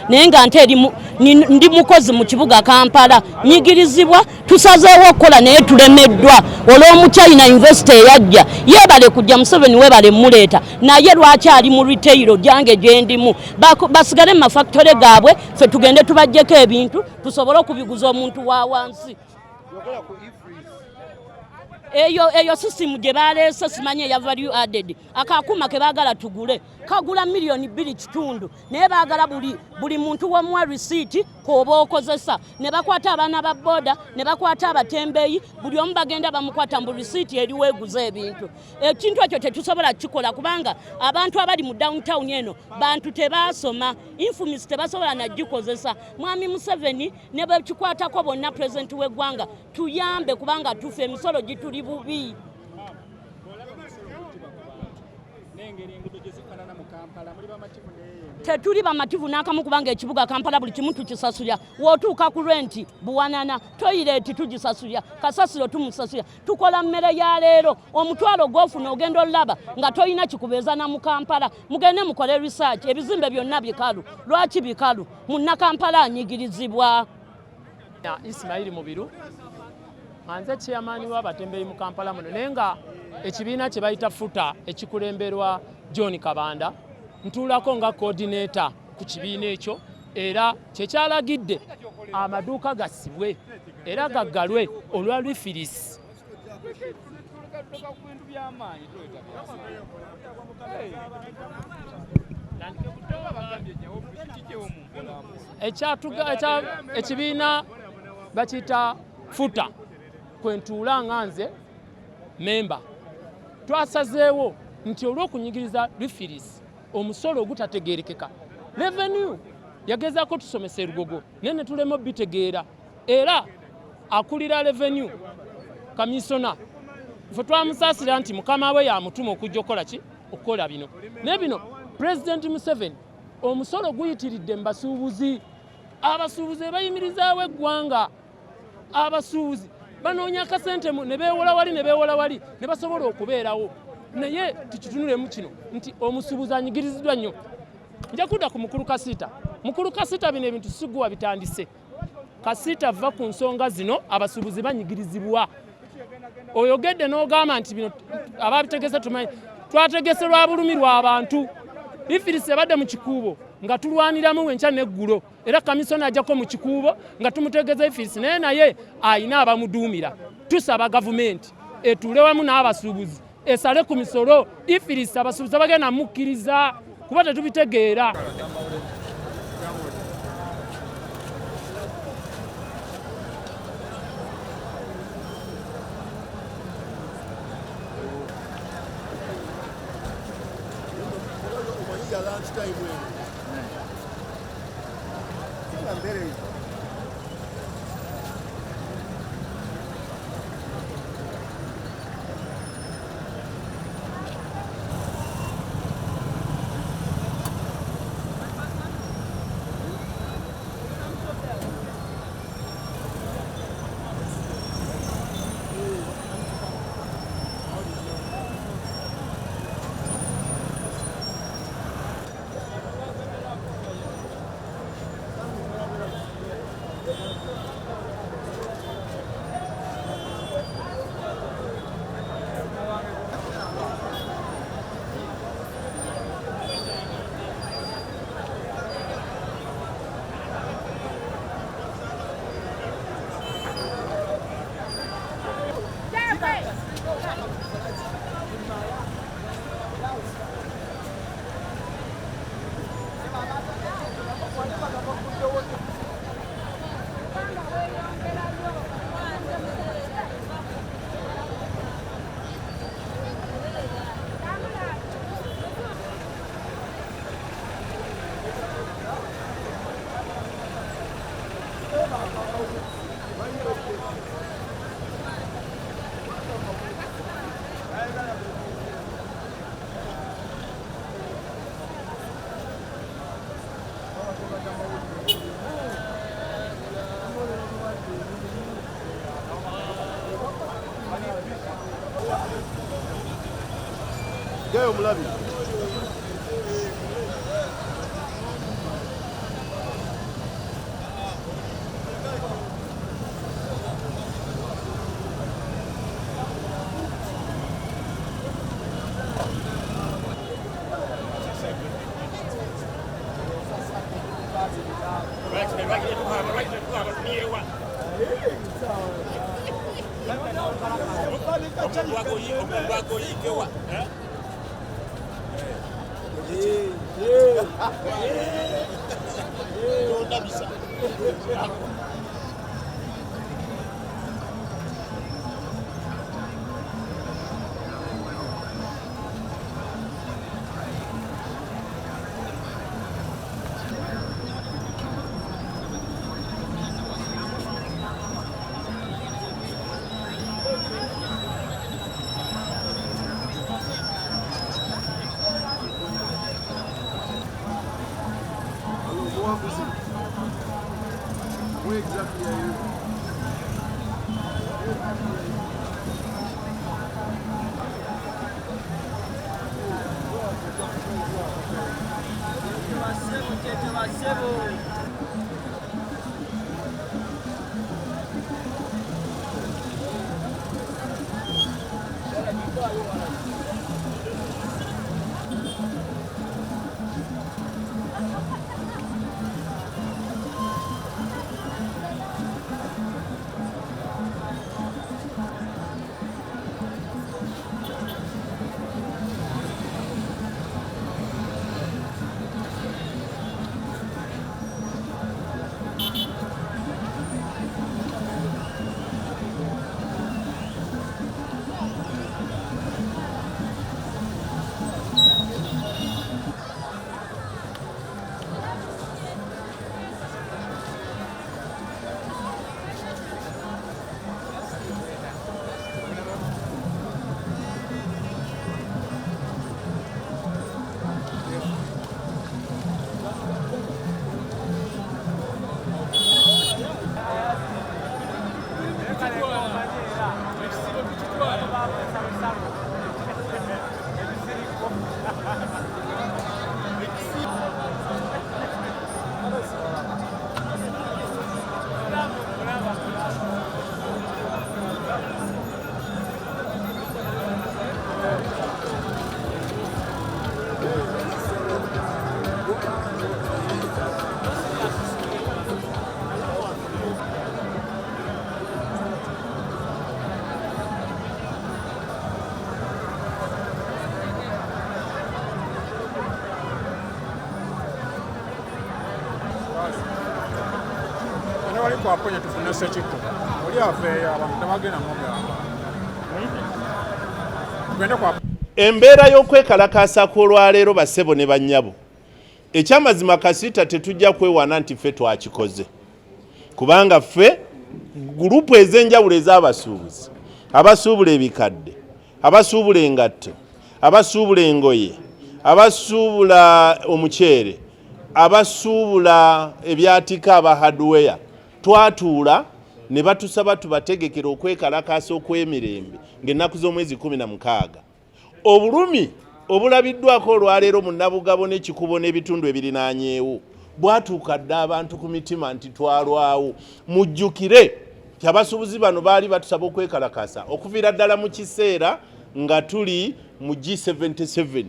Nenga nte ndi mukozi mu kibuga Kampala nyigirizibwa tusazeewo okukola naye tulemeddwa olw'omuchina investor yajja yebale kujja Museveni webale muleeta naye lwaki ali mu retail jange gyendimu basigale mu factory gaabwe fe tugende tubajjeko ebintu tusobole okubiguza omuntu wa wansi. Eyo system gye baleese simanye ya value added akakuma ke bagala tugule kagula milioni 2.5 naye bagala buli muntu w'omuwa receipt koba okozesa ne bakwata abaana ba boda ne bakwata abatembeyi buli omu bagenda bamukwata mu receipt eri weeguza ebintu. Ekintu ekyo tetusobola kikola kubanga abantu abali mu downtown eno bantu tebaasoma influence tebasobola nagikozesa. Mwami Museveni ne bakikwatako bonna president w'eggwanga tuyambe kubanga tufe emisolo gituli bubi. Tetuli bamativu n'akamu kubanga ekibuga Kampala buli kimu tukisasulya wootuuka ku renti buwanana toilet tugisasulya kasasiro tumusasulya tukola mmere ya leero omutwalo gw'ofuna ogenda olaba nga toyina kikubeeza na mu Kampala mugende mukole research ebizimbe byonna bikalu lwaki bikalu munna Kampala anyigirizibwa. Ismail Mubiru anze chairman w'abatembeyi mu Kampala muno nenga ekibiina kye bayita futa ekikulemberwa John Kabanda ntulako nga coordinator ku kibiina ekyo era kyekyalagidde amaduuka gasibwe era gaggalwe olwa EFRIS. Ekibiina bakiyita futa kwentuula nga nze memba twasazeewo nti olw'okunyigiriza EFRIS omusolo ogutategeerekeka revenue yagezaako tusomesa erugogo naye ne tulema bitegeera era akulira revenue kamisona ffe twamusaasira nti mukama we yamutuma okujja okukola ki okukola bino naye bino President Museveni omusolo guyitiridde mu basuubuzi. Abasuubuzi bayimirizaawo eggwanga abasuubuzi banoonya akasente ne beewola wali ne basobola okubeerawo naye tukitunulemu kino nti omusuubuzi anyigiriziddwa nnyo. Nja kudda ku mukulu Kasita bino ebintu siguwa bitandise. Kasita va ku nsonga zino abasuubuzi banyigirizibwa. Oyogedde n'ogamba nti bino ababitegese tumanyi twategese lwa bulumi lwa abantu. EFRIS ebadde mu kikuubo nga tulwaniramu wenkya n'eggulo era kamisona ajjako mu kikuubo nga tumutegeeza EFRIS naye ayina abamuduumira. Tusaba gavumenti etuule wamu n'abasuubuzi esale ku misolo EFRIS abasuubuzi bagenda mukkiriza kuba tetubitegeera. Gayo mulabi. Where exactly are you? Kwaponya tufuna sekiko oli afeeyo abantu tebagenda mugamba embeera y'okwekalakasa kw'olwaleero bassebo ne bannyabo ekyamazima kasita tetujja kwewana nti ffe twakikoze kubanga ffe gurupu ez'enjawulo ez'abasuubuzi abasuubula ebikadde abasuubula engatto abasuubula engoye abasuubula omuceere abasuubula ebyatika aba hardware twatuula ne batusaba tubategekera okwekalakasa okw'emirembe ng'ennaku z'omwezi 16 obulumi obulabiddwako olwaleero mu Nabugabo n'Ekikubo n'ebitundu ebirinaanyeewo bwatuuka dda abantu ku mitima nti twalwawo. Mujjukire nti abasuubuzi bano baali batusaba okwekalakasa okuviira ddala mu kiseera nga tuli mu G77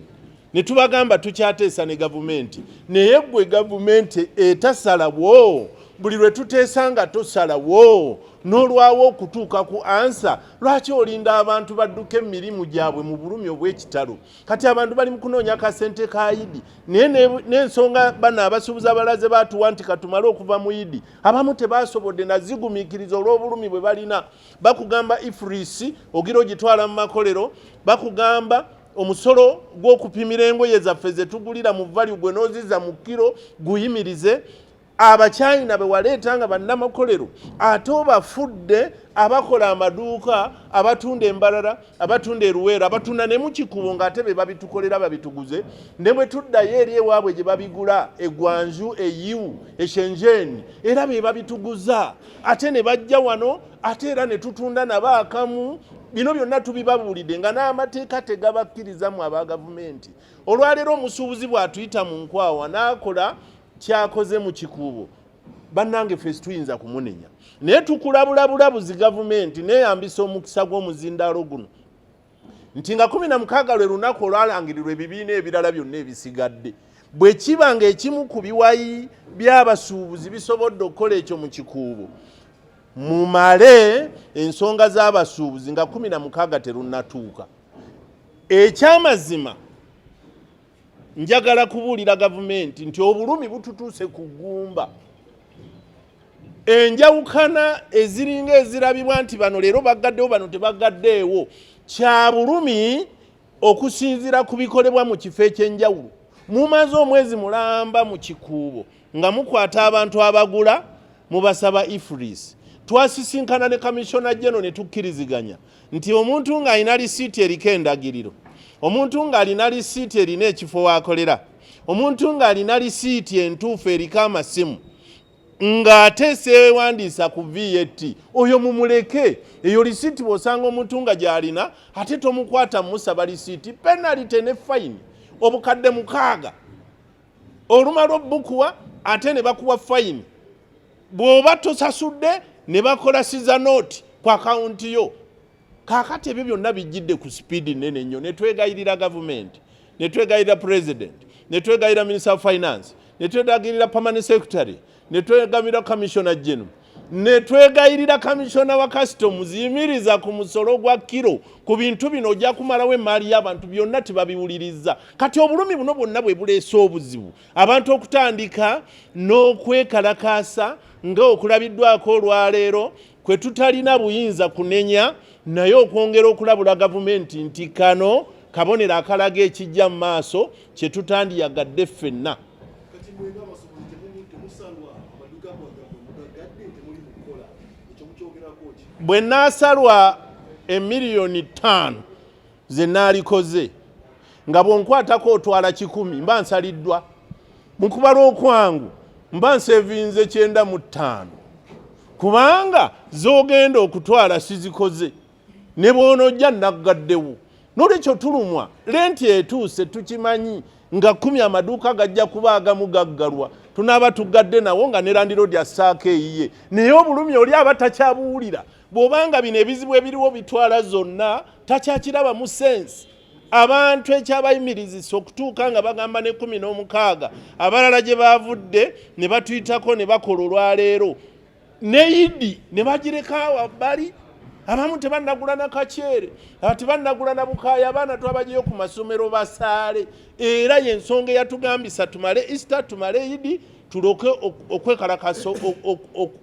ne tubagamba tukyateesa ne gavumenti naye gwe gavumenti etasalawo buli lwe tuteesa nga tosalawo n'olwawo okutuuka ku ansa lwaki olinda abantu badduke emirimu gyabwe mu bulumi obw'ekitalo kati abantu bali mu kunoonya akasente ka Idi naye n'ensonga bano abasuubuzi abalaze baatuwa nti katumale okuva mu Idi abamu tebasobodde na zigumiikiriza olw'obulumi bwe balina bakugamba EFRIS ogira ogitwala mu makolero bakugamba omusolo gw'okupimira engoye zaffe ze tugulira mu value gwe n'oziza mu kiro guyimirize abachina be waleeta nga bannamakolero ate obafudde abakola amaduuka abatunda embalala abatunda eruweero abatunda ne mukikubo ng'ate be babitukolera babituguze ne bwe tuddayo eri ewaabwe gye babigula egwanju eyiwu eshenjeni era be babituguza ate ne bajja wano ate era ne tutunda nabo akamu. Bino byonna tubibabuulidde nga n'amateeka tegabakkirizamu aba gavumenti. Olwaleero omusuubuzi bw'atuyita mu nkwawa n'akola kyakoze mu kikuubo bannange ffe tuyinza kumunenya naye tukulabulabulabuzi gavumenti neeyambisa omukisa gw'omuzindaalo guno nti nga 16 lwe lunaku olwalangirirwa ebibiina ebirala byonna ebisigadde bwe kiba ng'ekimu ku biwayi by'abasuubuzi bisobodde okukola ekyo mu kikuubo mumale ensonga z'abasuubuzi nga 16 terunnatuuka. Ekyamazima njagala kubuulira gavumenti nti obulumi bututuuse ku ggumba. Enjawukana eziringa ezirabibwa nti bano leero bagaddewo bano tebagaddeewo kya bulumi okusinziira ku bikolebwa mu kifo ekyenjawulo. Mumaze omwezi mulamba mu kikuubo nga mukwata abantu abagula mubasaba EFRIS. Twasisinkana ne Commissioner General ne tukkiriziganya nti omuntu ng'alina lisiiti eriko endagiriro, omuntu ng'alina lisiiti erina ekifo w'akolera, omuntu ng'alina lisiiti entuufu eriko amasimu ng'ate seewandiisa ku VAT, oyo mumuleke. Eyo lisiiti bw'osanga omuntu nga gy'alina ate tomukwata musaba lisiiti, penalty ne fine obukadde 6. Olumala obbukuwa ate ne bakuwa fine. Bw'oba tosasudde ne bakola siza note ku akawunti yo. Kaakati ebyo byonna bijjidde ku speedi nene nnyo. Ne twegayirira gavumenti, ne twegayirira president, ne twegayirira minister of finance, ne twegayirira permanent secretary, ne twegayirira commissioner general, ne twegayirira commissioner wa customs yimiriza ku musolo gwa kilo ku bintu bino ojja kumalawo emaali y'abantu byonna tebabiwuliriza. Kati obulumi buno bwonna bwe buleese obuzibu abantu okutandika n'okwekalakasa nga okulabiddwako olwaleero kwe tutalina buyinza kunenya naye okwongera okulabula gavumenti nti kano kabonero akalaga ekijja mu maaso kye tutandiyagadde ffenna. Bwe naasalwa emiliyoni 5 ze naalikoze nga bw'onkwatako otwala 10 mba nsaliddwa mu kubala okwangu mba nsevinze 95 kubanga z'ogenda okutwala sizikoze ne bw'onojja naggaddewo. N'olwekyo tulumwa lenti etuuse tukimanyi nga 10 amaduuka gajja kuba agamu gaggalwa tunaaba tugadde nawo nga ne landiroodi assaako eyiye naye obulumi oli aba takyabuwulira. Bw'obanga bino ebizibu ebiriwo bitwala zonna takyakiraba mu sensi. Abantu ekyabayimirizisa okutuuka nga bagamba ne 16 abalala gye baavudde ne batuyitako ne bakola olwaleero ne Idi ne bagireka wabbali. Abamu tebannagula na kaceere, tebannagula na bukaaya, abaana twabagiyo ku masomero basaale. Era y'ensonga eyatugambisa tumale Easter tumale Idi tuloke okwekalakasa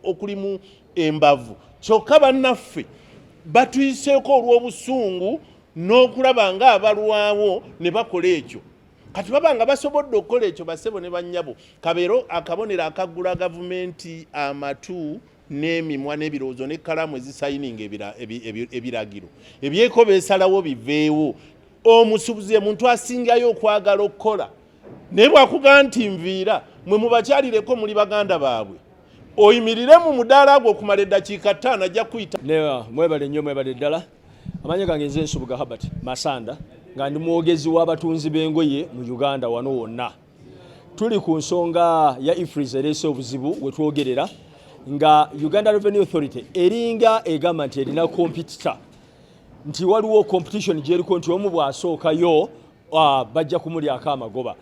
okulimu embavu. Kyokka bannaffe batuyiseeko olw'obusungu n'okulaba nga abalwawo ne bakola ekyo. kati babanga basobodde okukola ekyo bassebo ne bannyabo kabeero akabonero akagula gavumenti amatu n'emimwa n'ebirowoozo n'ekkalaamu ezisayininga ebiragiro ebyeko beesalawo biveewo. Omusuubuzi ye muntu asingayo okwagala okukola naye bw'akugamba nti nviira mwe mubakyalireko muli baganda baabwe oyimirire mu mudaala gwo okumala eddakiika 5 ajja kuyita. Mwebale nnyo mwebale ddala. Amanyi gange nze Nsubuga Herbert Masanda nga ndi mwogezi w'abatunzi b'engoye mu Uganda wano wonna. Tuli ku nsonga ya EFRIS ereese obuzibu we twogerera nga Uganda Revenue Authority eringa egamba nti erina competitor nti waliwo competition gyeriko nti omu bw'asookayo bajja kumulyako amagoba.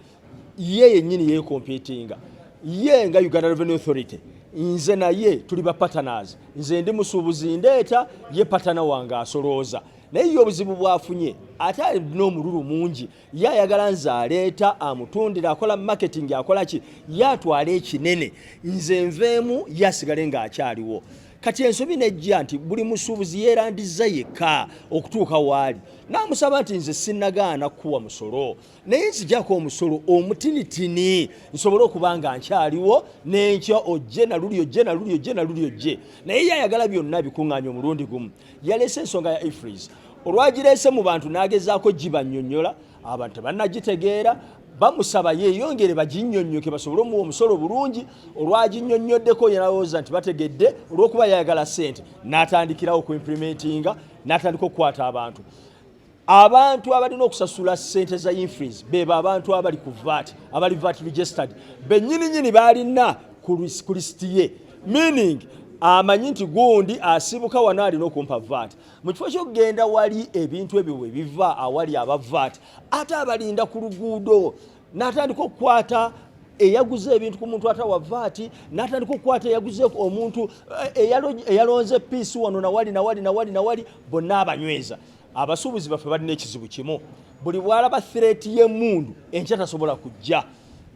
Ye yennyini yeekompetinga ye nga Uganda Revenue Authority nze naye tuli ba partners. Nze ndi musuubuzi ndeeta ye partner wange asolooza naye ye obuzibu bwafunye ate alina omululu mungi ye ayagala nze aleeta amutundira akola marketing akola ki ye atwala ekinene nze nveemu ye asigale ng'akyaliwo. Kati ensobi nejja nti buli musuubuzi yeerandiza yekka okutuuka waali n'amusaba nti nze sinnagaana kuwa musolo naye nzijjako omusolo omutinitini nsobole okuba nga nkyaliwo n'enkya ojje naluli ojje naluli ojje naluli ojje naye ye ayagala byonna bikuŋŋaanya omulundi gumu. Yaleese ensonga ya EFRIS olwagireese mu bantu n'agezaako gibannyonnyola abantu tebannagitegeera bamusaba yeeyongere baginnyonnyoke basobole omuwa omusolo bulungi. Olwaginnyonnyoddeko yalowooza nti bategedde olw'okuba yayagala ssente n'atandikirawo okuimplementinga n'atandika okukwata abantu. Abantu abalina okusasula ssente za EFRIS bebo abantu abali ku VAT abali VAT registered bennyininyini baalina ku lisiti ye meaning amanyi nti gundi asibuka wano alina okumpa VAT. Mu kifo ky'okugenda wali ebintu ebyo bwe biva awali aba VAT ate abalinda ku luguudo n'atandika okukwata eyaguze ebintu ku muntu atawa VAT n'atandika okukwata eyaguze omuntu eyalonze piisi wano nawali bonna abanyweza. Abasuubuzi baffe balina ekizibu kimu buli bwalaba threat y'emmundu enkya tasobola kujja.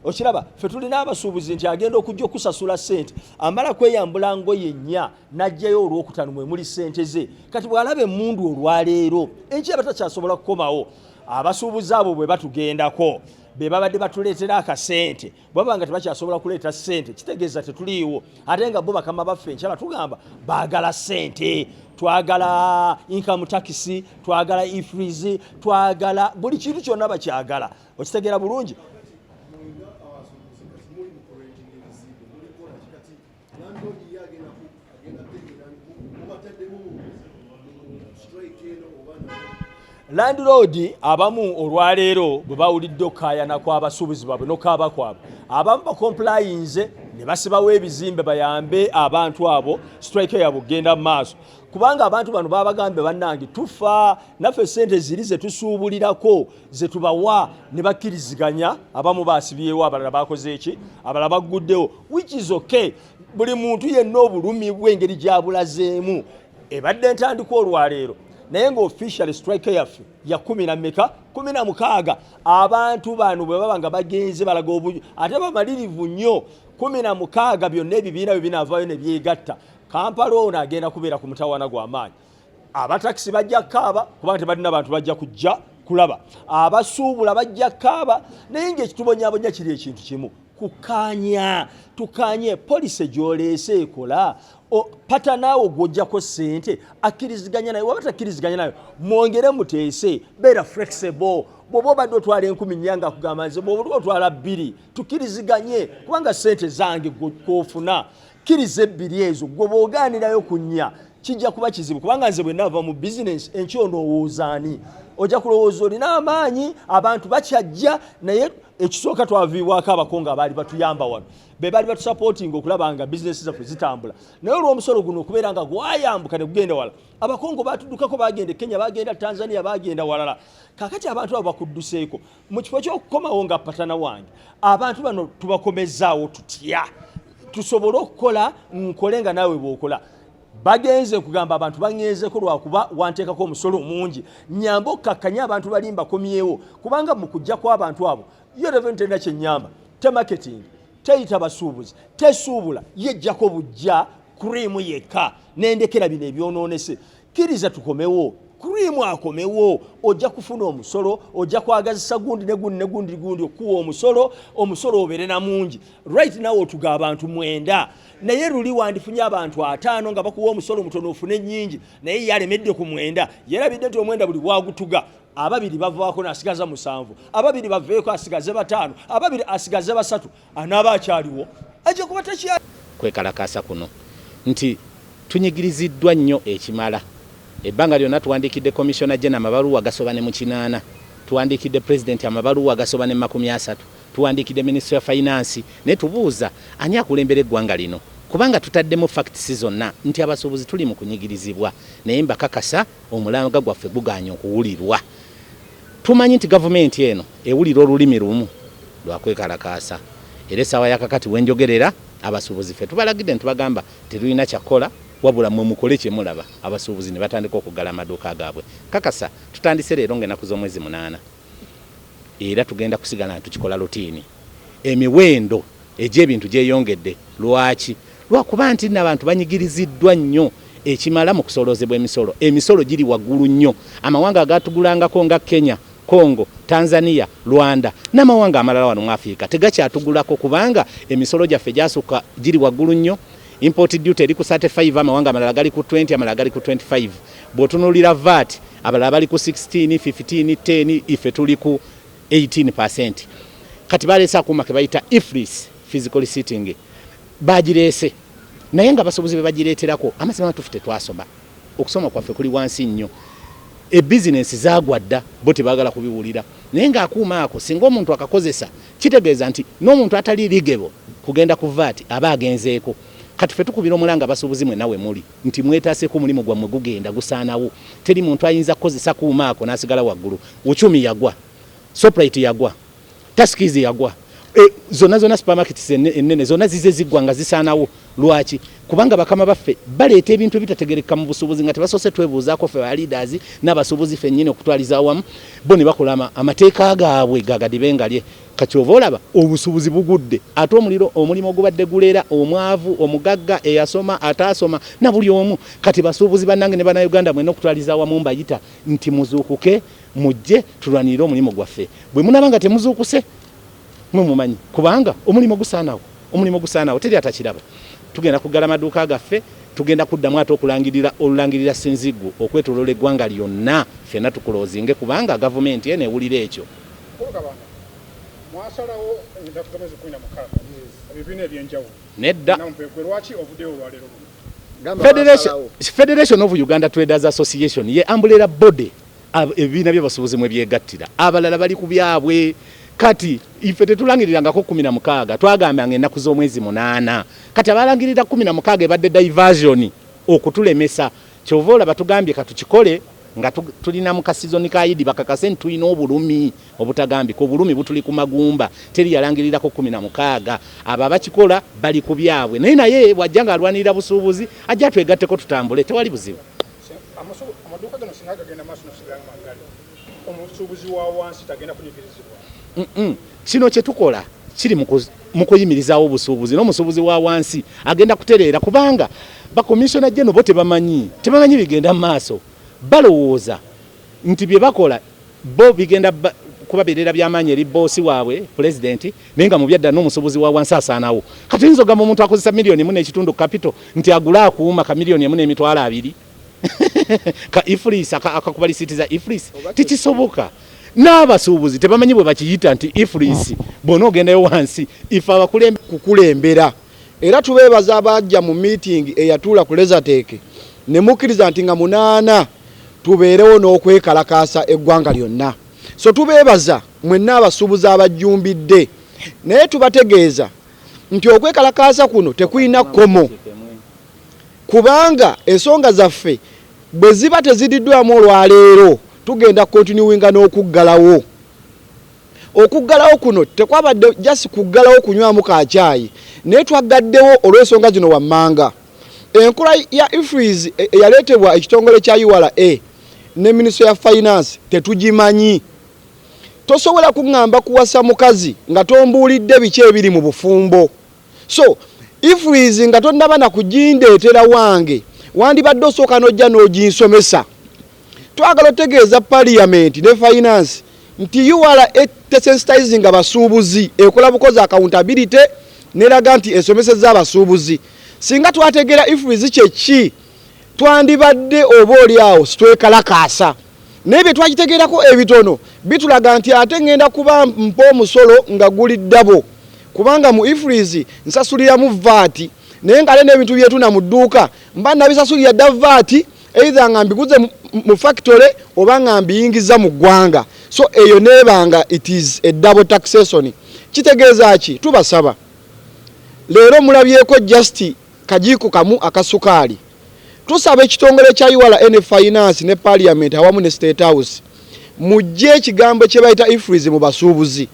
Okiraba ffe tulina abasuubuzi nti agenda okujja okusasula ssente amala kweyambula ngoye nnya n'ajjayo olwokutano mwe muli ssente ze kati bw'alaba emmundu olwaleero enkya batakyasobola kukomawo. Abasuubuzi abo bwe batugendako be babadde batuleetera akasente bwaba nga tebakyasobola kuleeta ssente kitegeeza tetuliiwo ate nga bo bakama baffe enkya batugamba baagala ssente. Twagala income tax twagala EFRIS twagala buli kintu kyonna bakyagala. Okitegeera bulungi. Landlord abamu olwaleero bwe bawulidde okkaayana kw'abasuubuzi baabwe n'okaaba kwabwe abamu bakomplayinze ne basibawo ebizimbe bayambe abantu abo strike yabwe okgenda mu maaso kubanga abantu bano babagambye bannange tufa naffe ssente ziri ze tusuubulirako ze tubawa ne bakkiriziganya abamu baasibyewo abalala bakoze eki abalala bagguddewo which is okay. Buli muntu yenna obulumi bw'engeri gy'abulazeemu ebadde ntandika olwaleero naye nga official strike yaffe ya 16 abantu bano bwe baba nga bagenze balaga obuju ate bamalirivu nnyo 16 byonna ebibiina bye binaavaayo ne byegatta. Kampala ono agenda kubeera ku mutawaana gw'amaanyi. Abatakisi bajja kaaba kubanga tebalina bantu bajja kujja kulaba. Abasuubula bajja kaaba naye ng'ekitubonyaabonya kiri ekintu kimu kukaanya tukanye poliisi gy'oleese ekola pata naawe gw'oggyako ssente akkiriziganya naye waba takkiriziganya nayo mwongere muteese beera flexible. Bw'oba obadde otwala 10 nga akugamba nze bw'oba otwala 2 tukkiriziganye kubanga ssente zange gw'ofuna kkiriza 2 ezo gwe bw'ogaanirayo ku 4 kijja kuba kizibu kubanga nze bwe nava mu bizinensi enkyo onowoozaani ojja kulowooza olina amaanyi abantu bakyajja naye ekisooka twaviibwako abakongo abaali batuyamba wano be baali batusapootinga okulaba nga bizinesi zaffe zitambula naye olw'omusolo guno okubeera nga gwayambuka ne gugenda wala abakongo batuddukako bagenda Kenya bagenda Tanzania bagenda walala kakati abantu abo bakudduseeko mu kifo ky'okukomawo nga patana wange abantu bano tubakomezaawo tutya tusobole okukola nkole nga naawe bw'okola. Bagenze kugamba abantu bangezeeko lwakuba wanteekako omusolo mungi nyamba okkakkanya abantu bali mbakomyewo kubanga mu kujja kw'abantu abo yo revenue tenda kyennyamba te marketing teyita basuubuzi tesuubula yejjako bujja kuriimu yekka n'endekera bino ebyonoonese kkiriza tukomewo cream akomewo ojja kufuna omusolo ojja kwagazisa gundi ne gundi okuwa omusolo obere na mungi right now otuga abantu 9 naye luli wandifunye abantu 5 nga bakuwa omusolo mutono ofune nyingi naye yalemedde ku 9 yerabidde nti omwenda buli wagutuga ababiri bavaako nasigaza 7 ababiri baveeko asigaze 5 ababiri asigaze 3 anaaba akyaliwo ajja kuba takyali kwekalakasa kuno nti tunyigiriziddwa nnyo ekimala ebbanga lyonna tuwandiikidde commissioner general amabaluwa gasoba ne mu 8 tuwandiikidde president amabaluwa gasoba ne 30 tuwandiikidde ministry of finance ne tubuuza ani akulembera eggwanga lino kubanga tutaddemu facts zonna nti abasuubuzi tuli mu kunyigirizibwa naye mbakakasa omulanga gwaffe guganya okuwulirwa tumanyi nti gavumenti eno ewulira olulimi lumu lwakwekalakasa era essaawa yakakati wenjogerera abasuubuzi ffe tubalagidde ntubagamba tetulina kyakola wabula mwe mukole kye mulaba abasuubuzi ne batandika okugala amaduuka gaabwe kakasa tutandise leero ng'ennaku z'omwezi 8 era tugenda kusigala tukikola lutiini emiwendo egy'ebintu gyeyongedde lwaki lwakuba nti n'abantu banyigiriziddwa nnyo ekimala mu kusolozebwa emisolo giri waggulu nnyo amawanga agatugulangako nga Kenya Congo, Tanzania, Rwanda n'amawanga amalala wano mu Afrika tegakyatugulako kubanga emisolo gyaffe gyasukka giri waggulu nnyo import duty eri ku 35 amawanga amalala gali ku 20 amalala gali ku 25 bw'otunuulira VAT abalala bali ku 16 15 10 ife tuli ku 18%. Kati baleese akuuma ke bayita EFRIS physical sitting bagireese naye nga abasuubuzi be bagireeterako amazima tufite twasoma okusoma kwaffe kuli wansi nnyo ebizinesi zaagwadda bo tebaagala kubiwulira naye nga akuuma ako singa omuntu akakozesa kitegeeza nti n'omuntu atali ligebo kugenda ku VAT aba agenzeeko kati ffe tukubira omulanga abasuubuzi mwe nawe muli nti mwetaaseeko omulimu gwammwe gugenda gusaanawo teri muntu ayinza kukozesa kuuma ako n'asigala waggulu uchumi yagwa Shoprite yagwa Taskies yagwa zona supermarkets ennene zona zize ziggwa nga zisaanawo lwaki kubanga bakama baffe baleeta ebintu ebitategereka mu busuubuzi nga tebasoose twebuuzaako ffe ba leaders n'abasuubuzi ffennyini okutwaliza awamu bo ne bakola amateeka gaabwe gagadibengalye kakyova olaba obusuubuzi bugudde ate omulimu ogubadde guleera omwavu omugagga eyasoma ataasoma na buli omu kati basuubuzi bannange ne bannayuganda mwena okutwaliza awamu mbayita nti muzuukuke mujje tulwanirire omulimu gwaffe bwe munaba nga temuzuukuse mumumanyi kubanga omulimu gusaanawo teri atakiraba tugenda kugala amaduuka gaffe tugenda kuddamu ate olulangirira sinziggu okwetoloola eggwanga lyonna ffenna tukuloozinge kubanga gavumenti eno ewulira ekyo mwasalawo ennaku z'omwezi 16 ebibiina ebyenjawulo nedda lwaki obuddeyo olwaleero Federation of Uganda Traders Association ye umbrella body ebibiina by'abasuubuzi mwe byegattira abalala bali ku byabwe kati ife tetulangirirangako 16 twagambanga ennaku z'omwezi 8 kati abalangirira 16 ebadde diversion okutulemesa kyova olaba tugambye katukikole nga tulina mu kasizoni ka Idi bakakase tulina obulumi obutagambika obulumi butuli ku magumba teri yalangirirako 16 abo abakikola bali ku byabwe naye bwajjanga alwanirira busuubuzi ajja twegatteko tutambule tewali buzibu amaduuka gano singa gagenda maaso nosigala magali omusuubuzi wa wansi tagenda kunyigirizibwa kino kye tukola kiri mu kuyimirizaawo obusuubuzi n'omusuubuzi wa wansi agenda kutereera kubanga bakomisiona jeno bo tebamanyi bigenda mu maaso balowooza nti bye bakola bo bigenda kubabeerera by'amaanyi eri boosi waabwe pulezidenti naye nga mu byadda n'omusuubuzi wa wansi asaanawo kati oyinza ogamba omuntu akozesa $1.4 kapito nti agula akuuma ka $1.2 ka EFRIS akakuba lisiiti za EFRIS tikisoboka n'abasuubuzi tebamanyi bwe bakiyita nti EFRIS bona ogendayo wansi ife kukulembera era tubeebaza abajja mu meeting eyatuula ku Lezateeke ne mukkiriza nti nga 8 tubeerewo n'okwekalakasa eggwanga lyonna so tubeebaza mwenna abasuubuzi abajjumbidde naye tubategeeza nti okwekalakasa kuno tekulina kkomo kubanga ensonga zaffe bwe ziba tezididdwamu olwaleero tugenda continuinga n'okuggalawo kuno tekwabadde just kuggalawo kunywamu kacaayi naye twaggaddewo olw'ensonga zino wammanga enkola ya EFRIS eyaleetebwa ekitongole kya URA ne Ministry ya Finance tetugimanyi tosobola kuŋŋamba kuwasa mukazi nga tombuulidde biki ebiri mu bufumbo so EFRIS nga tonnaba na kugindeetera wange wandibadde osooka n'ojja n'oginsomesa twagala otegeeza parliament ne finance nti URA desensitizing abasuubuzi ekola bukozi accountability neraga nti esomeseza abasuubuzi singa twategeera EFRIS kyeki twandibadde oba oli awo sitwekalakasa nebye twakitegeerako ebitono bitulaga nti ate ngenda kuba mpa omusolo nga guli ddabo kubanga mu EFRIS nsasuliramu vaati naye nga alina ebintu byetuna mu dduuka mba nabisasulira dda vaati either nga mbiguze mu factory oba nga mbiyingiza mu ggwanga so eyo nebanga it is a double taxation kitegeeza ki tubasaba leero mulabyeko just kajiiko kamu akasukaali tusaba ekitongole kya URA ne finance ne parliament awamu ne state house mujje ekigambo kye bayita EFRIS mu basuubuzi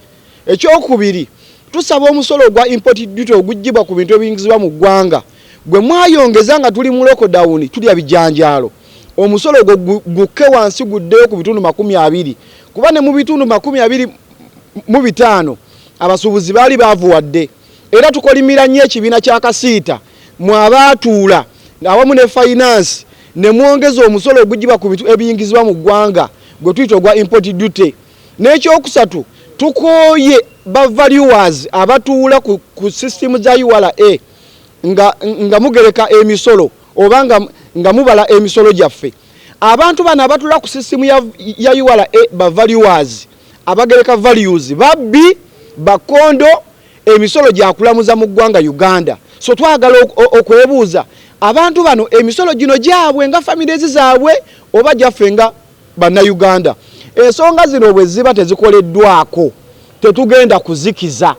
ekyokubiri tusaba omusolo gwa import duty ogujjibwa ku bintu ebiyingizibwa mu ggwanga gwe mwayongeza nga tuli mu lockdown tulya bijanjaalo omusolo gukke wansi guddeyo ku bitundu 20 kuba ne mu bitundu 25 abasuubuzi baali baavuwadde era tukolimira nnyo ekibiina kya kasiita mwabaatuula awamu ne finance ne mwongeza omusolo ogujjibwa ku bintu ebiyingizibwa mu ggwanga gwe tuyita ogwa import duty n'ekyokusatu tukooye bavaluers abatuula ku system za URA nga mugereka emisolo oba nga mubala emisolo gyaffe abantu bano abatula ku system ya URA bavaluers abagereka values babbi bakondo emisolo gyakulamuza mu ggwanga Uganda so twagala okwebuuza abantu bano emisolo gino gyabwe nga families zaabwe oba gyaffe nga bannayuganda ensonga zino bwe ziba tezikoleddwako tetugenda kuzikiza